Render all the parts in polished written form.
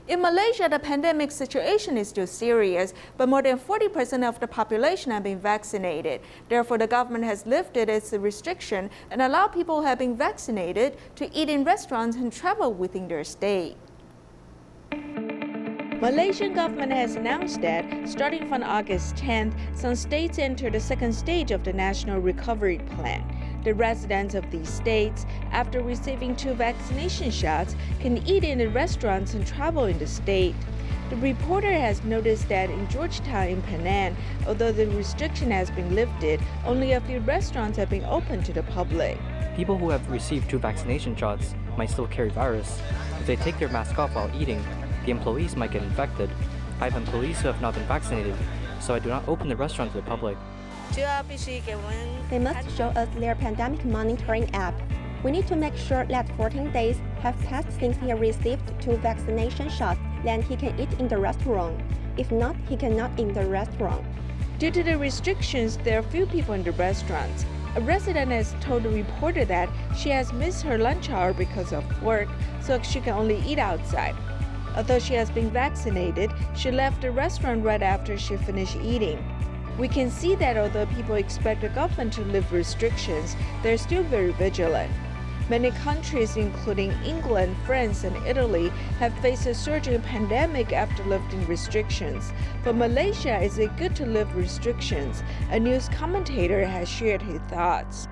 In Malaysia, the pandemic situation is still serious, but more than 40% of the population have been vaccinated. Therefore, the government has lifted its restriction and allowed people who have been vaccinated to eat in restaurants and travel within their state. Malaysian government has announced that, starting from August 10th, some states enter the second stage of the National Recovery Plan. The residents of these states, after receiving 2 vaccination shots, can eat in the restaurants and travel in the state. The reporter has noticed that in Georgetown in Penang, although the restriction has been lifted, only a few restaurants have been open to the public. People who have received 2 vaccination shots might still carry virus. If they take their mask off while eating, the employees might get infected. I have employees who have not been vaccinated, so I do not open the restaurant to the public. They must show us their pandemic monitoring app. We need to make sure that 14 days have passed since he received 2 vaccination shots, then he can eat in the restaurant. If not, he cannot eat in the restaurant. Due to the restrictions, there are few people in the restaurants. A resident has told the reporter that she has missed her lunch hour because of work, so she can only eat outside. Although she has been vaccinated, she left the restaurant right after she finished eating. We can see that although people expect the government to lift restrictions, they're still very vigilant. Many countries, including England, France, and Italy, have faced a surging pandemic after lifting restrictions. But Malaysia, is it good to lift restrictions? A news commentator has shared his thoughts.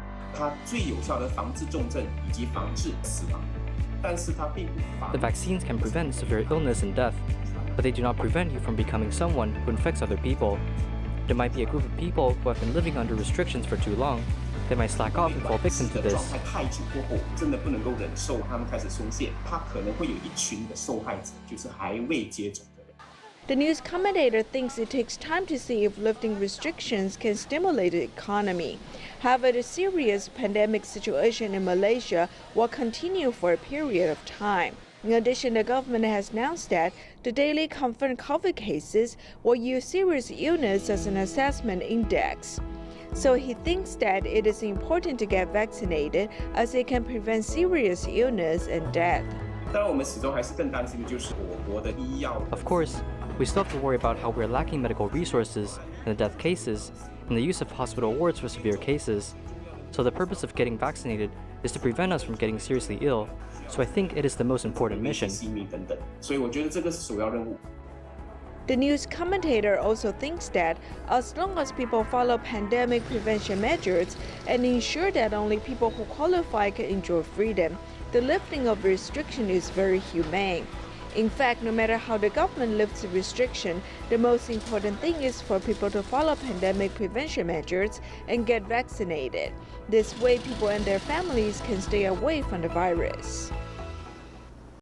The vaccines can prevent severe illness and death, but they do not prevent you from becoming someone who infects other people. There might be a group of people who have been living under restrictions for too long. They might slack off and fall victim to this. The news commentator thinks it takes time to see if lifting restrictions can stimulate the economy. However, the serious pandemic situation in Malaysia will continue for a period of time. In addition, the government has announced that the daily confirmed COVID cases will use serious illness as an assessment index. So he thinks that it is important to get vaccinated as it can prevent serious illness and death. Of course, we still have to worry about how we're lacking medical resources in the death cases and the use of hospital wards for severe cases. So the purpose of getting vaccinated is to prevent us from getting seriously ill. So I think it is the most important mission. The news commentator also thinks that as long as people follow pandemic prevention measures and ensure that only people who qualify can enjoy freedom, the lifting of restriction is very humane. In fact, no matter how the government lifts the restriction, the most important thing is for people to follow pandemic prevention measures and get vaccinated. This way, people and their families can stay away from the virus.